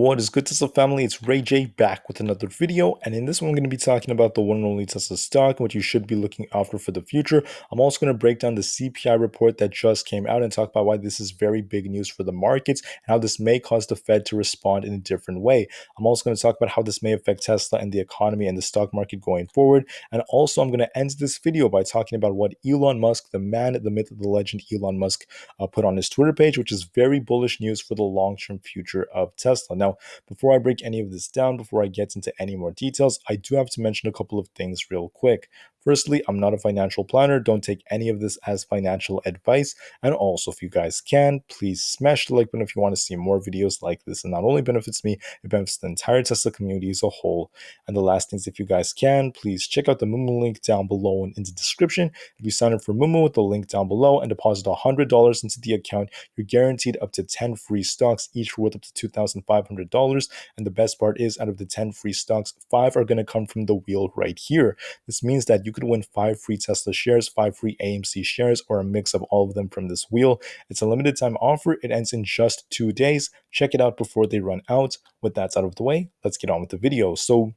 What is good, Tesla family? It's Ray J back with another video, and in this one, I'm going to be talking about the one and only Tesla stock and what you should be looking after for the future. I'm also going to break down the CPI report that just came out and talk about why this is very big news for the markets and how this may cause the Fed to respond in a different way. I'm also going to talk about how this may affect Tesla and the economy and the stock market going forward. And also, I'm going to end this video by talking about what Elon Musk, the man, the myth, the legend Elon Musk, put on his Twitter page, which is very bullish news for the long-term future of Tesla. Now, before I break any of this down, before I get into any more details, I do have to mention a couple of things real quick. Firstly, I'm not a financial planner. Don't take any of this as financial advice. And also, if you guys can, please smash the like button if you want to see more videos like this. And not only benefits me, it benefits the entire Tesla community as a whole. And the last things, if you guys can, please check out the Moomoo link down below and in the description. If you sign up for Moomoo with the link down below and deposit $100 into the account, you're guaranteed up to 10 free stocks, each worth up to $2,500. And the best part is, out of the 10 free stocks, 5 are going to come from the wheel right here. This means that you could win 5 free Tesla shares, 5 free AMC shares, or a mix of all of them from this wheel. It's a limited time offer. It ends in just 2 days. Check it out before they run out. With that out of the way, let's get on with the video. So,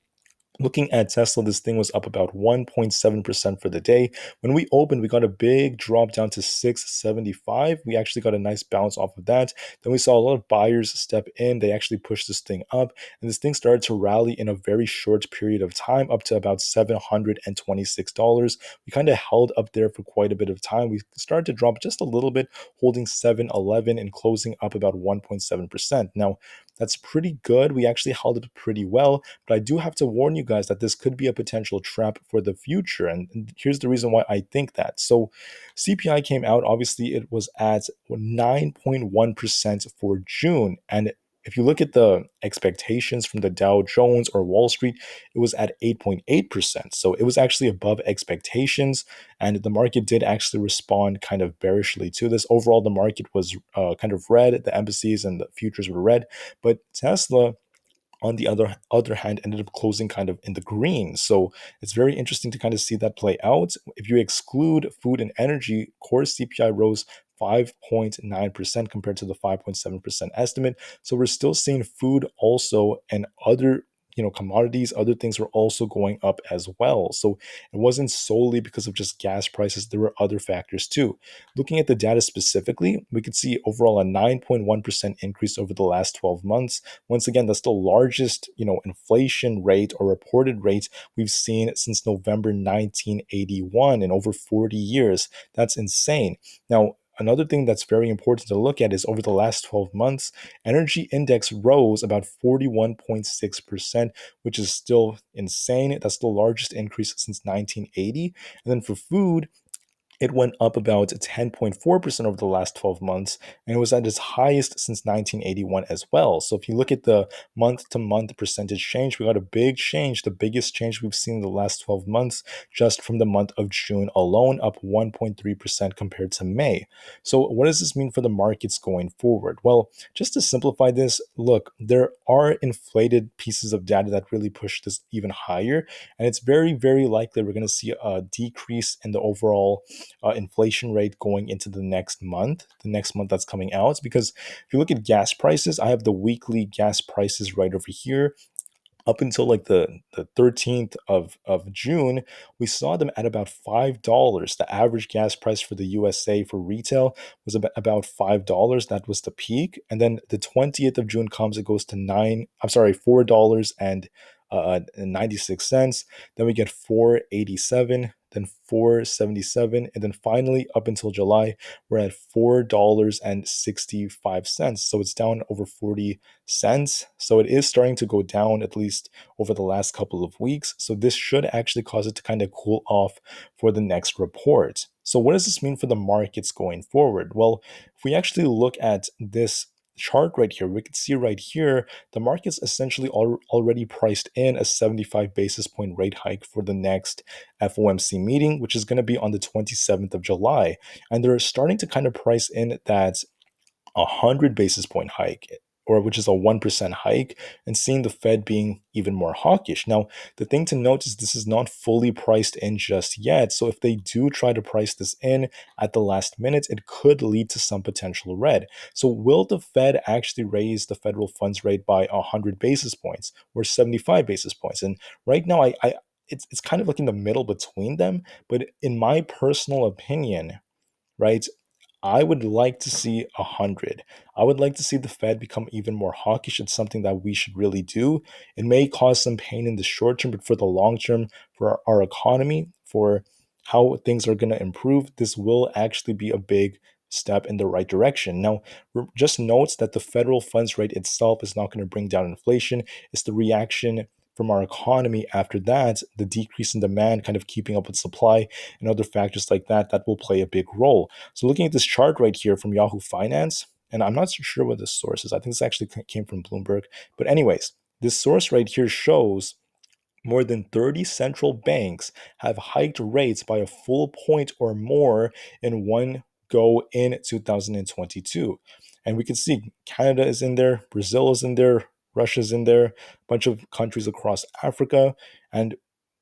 looking at Tesla, this thing was up about 1.7% for the day. When we opened, we got a big drop down to 675. We actually got a nice bounce off of that. Then we saw a lot of buyers step in. They actually pushed this thing up, and this thing started to rally in a very short period of time, up to about $726. We kind of held up there for quite a bit of time. We started to drop just a little bit, holding 711 and closing up about 1.7%. Now, that's pretty good. We actually held it pretty well, but I do have to warn you guys that this could be a potential trap for the future. And here's the reason why I think that. So, CPI came out, obviously, it was at 9.1% for June. And if you look at the expectations from the Dow Jones or Wall Street, it was at 8.8%. So it was actually above expectations. And the market did actually respond kind of bearishly to this. Overall, the market was kind of red. The embassies and the futures were red. But Tesla, on the other hand, ended up closing kind of in the green. So it's very interesting to kind of see that play out. If you exclude food and energy, core CPI rose 5.9% compared to the 5.7% estimate. So we're still seeing food also and other commodities, other things were also going up as well. So it wasn't solely because of just gas prices, there were other factors too. Looking at the data specifically, we could see overall a 9.1% increase over the last 12 months. Once again, that's the largest, inflation rate or reported rate we've seen since November 1981 in over 40 years. That's insane. Now, another thing that's very important to look at is over the last 12 months, energy index rose about 41.6%, which is still insane. That's the largest increase since 1980. And then for food, it went up about 10.4% over the last 12 months, and it was at its highest since 1981 as well. So if you look at the month to month percentage change, we got a big change, the biggest change we've seen in the last 12 months, just from the month of June alone, up 1.3% compared to May. So what does this mean for the markets going forward? Well, just to simplify this, look, there are inflated pieces of data that really push this even higher, and it's very, very likely we're going to see a decrease in the overall inflation rate going into the next month that's coming out. Because if you look at gas prices, I have the weekly gas prices right over here. Up until like the 13th of June, we saw them at about $5. The average gas price for the USA for retail was about $5. That was the peak. And then the 20th of June comes, it goes to $4 and 96 cents. Then we get 4.87, then 4.77, and then finally up until July, we're at $4.65. So it's down over 40 cents. So it is starting to go down, at least over the last couple of weeks. So this should actually cause it to kind of cool off for the next report. So what does this mean for the markets going forward? Well, if we actually look at this chart right here, we can see right here the market's essentially already priced in a 75 basis point rate hike for the next FOMC meeting, which is going to be on the 27th of July. And they're starting to kind of price in that 100 basis point hike. or which is a 1% hike, and seeing the Fed being even more hawkish. Now, the thing to note is this is not fully priced in just yet. So if they do try to price this in at the last minute, it could lead to some potential red. So will the Fed actually raise the federal funds rate by 100 basis points or 75 basis points? And right now, it's kind of like in the middle between them. But in my personal opinion, right, I would like to see 100. I would like to see the Fed become even more hawkish. It's something that we should really do. It may cause some pain in the short term, but for the long term, for our economy, for how things are going to improve, this will actually be a big step in the right direction. Now, just notes that the federal funds rate itself is not going to bring down inflation. It's the reaction from our economy after that, the decrease in demand kind of keeping up with supply and other factors like that, that will play a big role. So looking at this chart right here from Yahoo Finance, and I'm not so sure what this source is. I think this actually came from Bloomberg. But anyways, this source right here shows more than 30 central banks have hiked rates by a full point or more in one go in 2022. And we can see Canada is in there, Brazil is in there, Russia's in there, a bunch of countries across Africa. And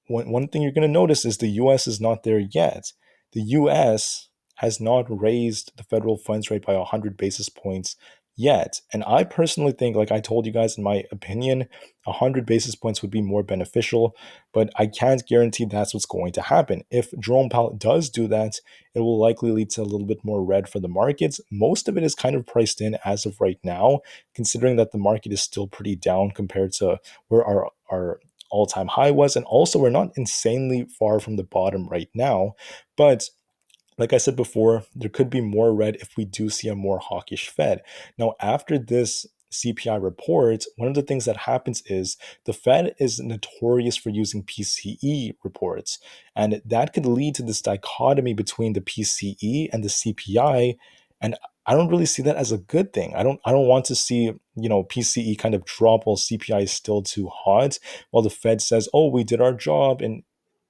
one thing you're going to notice is the US is not there yet. The US has not raised the federal funds rate by 100 basis points yet. And I personally think, like I told you guys, in my opinion, 100 basis points would be more beneficial, but I can't guarantee that's what's going to happen. If Jerome Powell does do that, it will likely lead to a little bit more red for the markets. Most of it is kind of priced in as of right now, considering that the market is still pretty down compared to where our all-time high was. And also, we're not insanely far from the bottom right now, but like I said before, there could be more red if we do see a more hawkish Fed. Now, after this CPI report, one of the things that happens is the Fed is notorious for using PCE reports, and that could lead to this dichotomy between the PCE and the CPI. And I don't really see that as a good thing. I don't want to see, PCE kind of drop while CPI is still too hot, while the Fed says, "Oh, we did our job and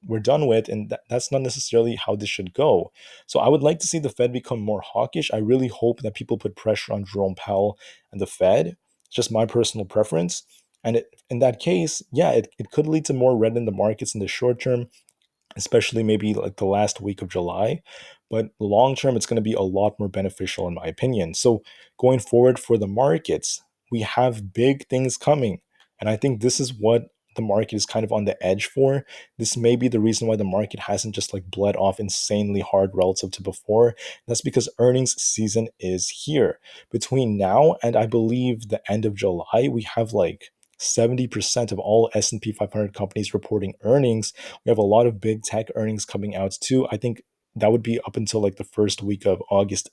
we're done with," and that's not necessarily how this should go. So I would like to see the Fed become more hawkish. I really hope that people put pressure on Jerome Powell and the Fed. It's just my personal preference. And in that case, yeah, it could lead to more red in the markets in the short term, especially maybe like the last week of July. But long term, it's going to be a lot more beneficial, in my opinion. So going forward for the markets, we have big things coming. And I think this is what the market is kind of on the edge for. This may be the reason why the market hasn't just like bled off insanely hard relative to before. That's because earnings season is here. Between now and I believe the end of July, we have like 70% of all S&P 500 companies reporting earnings. We have a lot of big tech earnings coming out too. I think that would be up until like the first week of August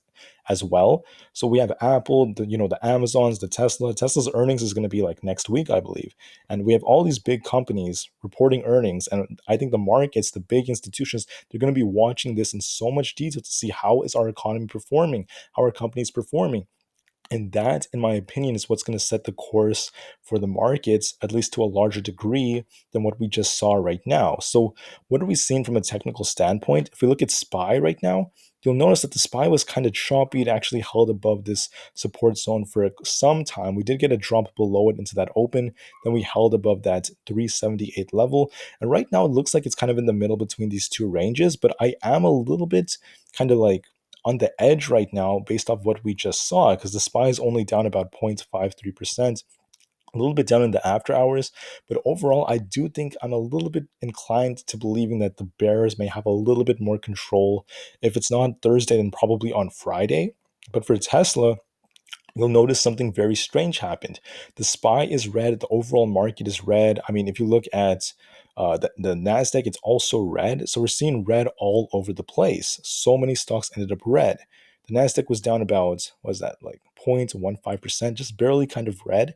as well. So we have Apple, the Amazons, the Tesla. Tesla's earnings is going to be like next week, I believe. And we have all these big companies reporting earnings. And I think the markets, the big institutions, they're going to be watching this in so much detail to see how is our economy performing, how are companies performing. And that, in my opinion, is what's going to set the course for the markets, at least to a larger degree than what we just saw right now. So, what are we seeing from a technical standpoint? If we look at SPY right now, you'll notice that the SPY was kind of choppy. It actually held above this support zone for some time. We did get a drop below it into that open. Then we held above that 378 level. And right now, it looks like it's kind of in the middle between these two ranges. But I am a little bit kind of like on the edge right now based off what we just saw because the SPY is only down about 0.53%, a little bit down in the after hours. But overall, I do think I'm a little bit inclined to believing that the bears may have a little bit more control. If it's not Thursday, then probably on Friday. But for Tesla, you'll notice something very strange happened. The SPY is red, the overall market is red. I mean, if you look at the NASDAQ, it's also red. So we're seeing red all over the place. So many stocks ended up red. The NASDAQ was down about, what was that, like 0.15%, just barely kind of red.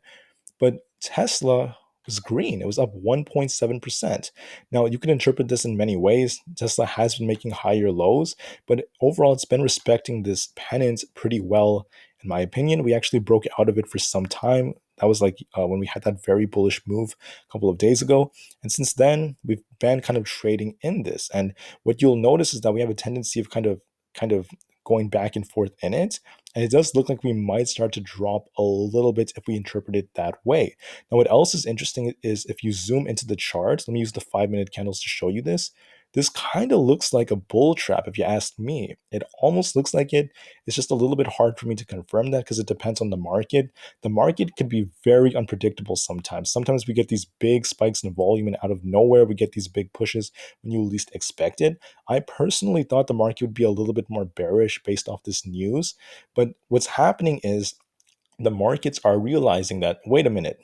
But Tesla was green. It was up 1.7%. Now, you can interpret this in many ways. Tesla has been making higher lows, but overall, it's been respecting this pennant pretty well. In my opinion, we actually broke out of it for some time. That was like when we had that very bullish move a couple of days ago. And since then, we've been kind of trading in this. And what you'll notice is that we have a tendency of kind of going back and forth in it. And it does look like we might start to drop a little bit if we interpret it that way. Now, what else is interesting is if you zoom into the chart, let me use the 5 minute candles to show you this. This kind of looks like a bull trap, if you ask me. It almost looks like it. It's just a little bit hard for me to confirm that because it depends on the market. The market can be very unpredictable sometimes. Sometimes we get these big spikes in volume, and out of nowhere, we get these big pushes when you least expect it. I personally thought the market would be a little bit more bearish based off this news. But what's happening is the markets are realizing that, wait a minute,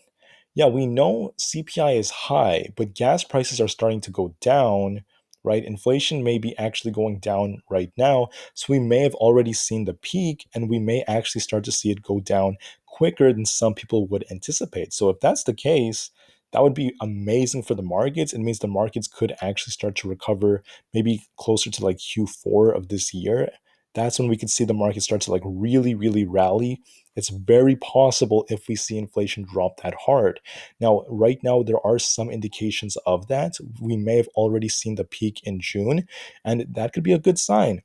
yeah, we know CPI is high, but gas prices are starting to go down, right? Inflation may be actually going down right now. So we may have already seen the peak and we may actually start to see it go down quicker than some people would anticipate. So if that's the case, that would be amazing for the markets. It means the markets could actually start to recover maybe closer to like Q4 of this year. That's when we could see the market start to like really, really rally. It's very possible if we see inflation drop that hard. Now, right now, there are some indications of that. We may have already seen the peak in June, and that could be a good sign.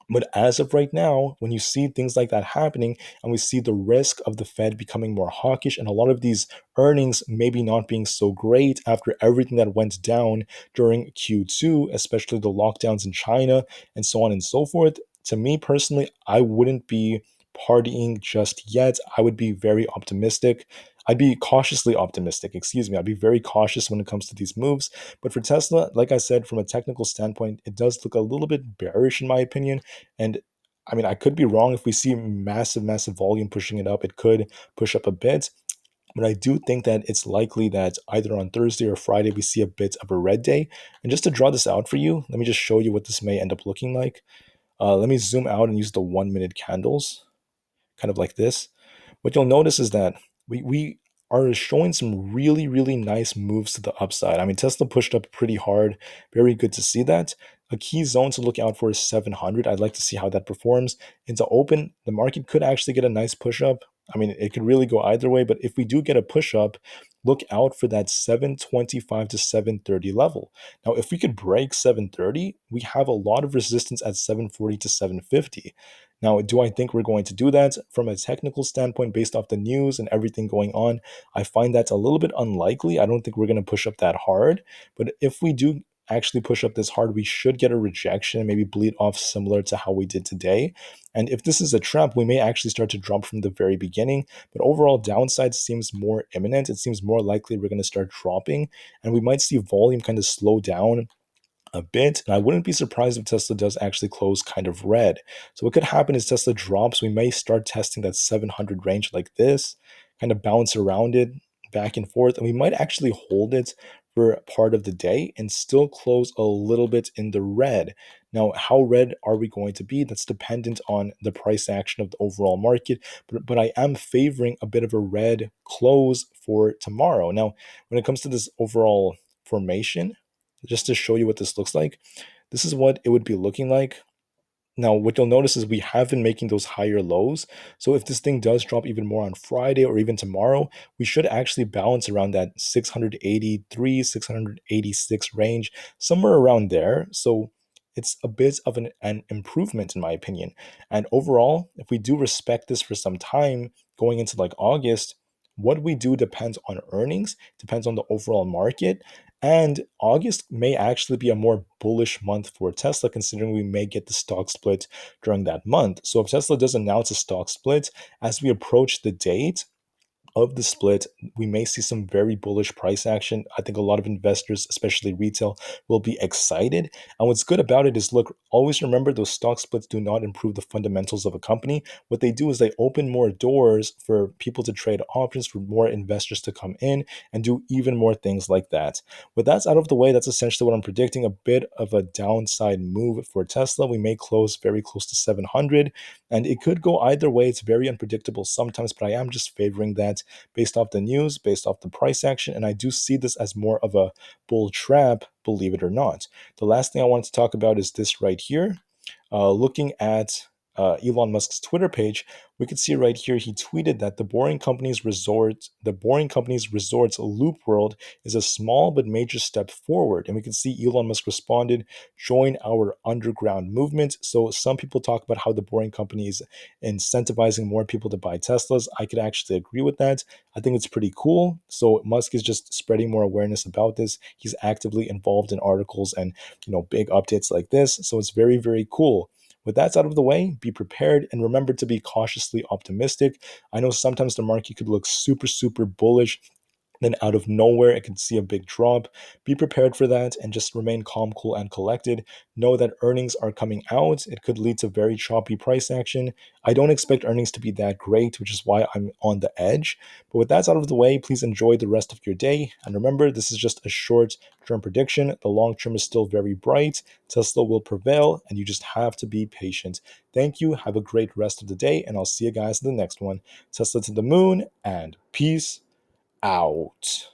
But as of right now, when you see things like that happening, and we see the risk of the Fed becoming more hawkish and a lot of these earnings maybe not being so great after everything that went down during Q2, especially the lockdowns in China and so on and so forth, to me personally, I wouldn't be partying just yet. I would be very optimistic. I'd be cautiously optimistic, excuse me. I'd be very cautious when it comes to these moves. But for Tesla, like I said, from a technical standpoint, it does look a little bit bearish in my opinion. And I mean, I could be wrong. If we see massive, massive volume pushing it up, it could push up a bit. But I do think that it's likely that either on Thursday or Friday, we see a bit of a red day. And just to draw this out for you, let me just show you what this may end up looking like. Let me zoom out and use the 1 minute candles, kind of like this. What you'll notice is that we are showing some really, really nice moves to the upside. I mean, Tesla pushed up pretty hard. Very good to see that. A key zone to look out for is 700. I'd like to see how that performs. Into open, the market could actually get a nice push up. I mean, it could really go either way, but if we do get a push up, look out for that 725 to 730 level. Now, if we could break 730, we have a lot of resistance at 740 to 750. Now, do I think we're going to do that from a technical standpoint based off the news and everything going on? I find that's a little bit unlikely. I don't think we're going to push up that hard. But if we do actually push up this hard, we should get a rejection and maybe bleed off similar to how we did today. And if this is a trap, we may actually start to drop from the very beginning. But overall, downside seems more imminent. It seems more likely we're going to start dropping, and we might see volume kind of slow down a bit. And I wouldn't be surprised if Tesla does actually close kind of red. So what could happen is Tesla drops. We may start testing that 700 range like this, kind of bounce around it back and forth. And we might actually hold it for part of the day and still close a little bit in the red. Now, how red are we going to be? That's dependent on the price action of the overall market. But I am favoring a bit of a red close for tomorrow. Now, when it comes to this overall formation, just to show you what this looks like, this is what it would be looking like. Now, what you'll notice is we have been making those higher lows. So if this thing does drop even more on Friday or even tomorrow, we should actually balance around that 683, 686 range, somewhere around there. So it's a bit of an improvement in my opinion. And overall, if we do respect this for some time going into like August, what we do depends on earnings, depends on the overall market. And August may actually be a more bullish month for Tesla, considering we may get the stock split during that month. So if Tesla does announce a stock split, as we approach the date of the split, we may see some very bullish price action. I think a lot of investors, especially retail, will be excited. And what's good about it is, look, always remember those stock splits do not improve the fundamentals of a company. What they do is they open more doors for people to trade options, for more investors to come in and do even more things like that. With that out of the way, that's essentially what I'm predicting, a bit of a downside move for Tesla. We may close very close to 700, and it could go either way. It's very unpredictable sometimes, but I am just favoring that based off the news, based off the price action. And I do see this as more of a bull trap, believe it or not. The last thing I want to talk about is this right here. Looking at Elon Musk's Twitter page, we could see right here he tweeted that the Boring Companies Resorts Loop World is a small but major step forward. And we can see Elon Musk responded, "Join our underground movement." So some people talk about how the Boring Company is incentivizing more people to buy Teslas. I could actually agree with that. I think it's pretty cool. So Musk is just spreading more awareness about this. He's actively involved in articles and big updates like this. So it's very, very cool. With that out of the way, be prepared and remember to be cautiously optimistic. I know sometimes the market could look super, super bullish, then out of nowhere it can see a big drop. Be prepared for that and just remain calm, cool, and collected. Know that earnings are coming out. It could lead to very choppy price action. I don't expect earnings to be that great, which is why I'm on the edge. But with that out of the way, please enjoy the rest of your day. And remember, this is just a short term prediction. The long term is still very bright. Tesla will prevail, and you just have to be patient. Thank you. Have a great rest of the day, and I'll see you guys in the next one. Tesla to the moon, and peace out.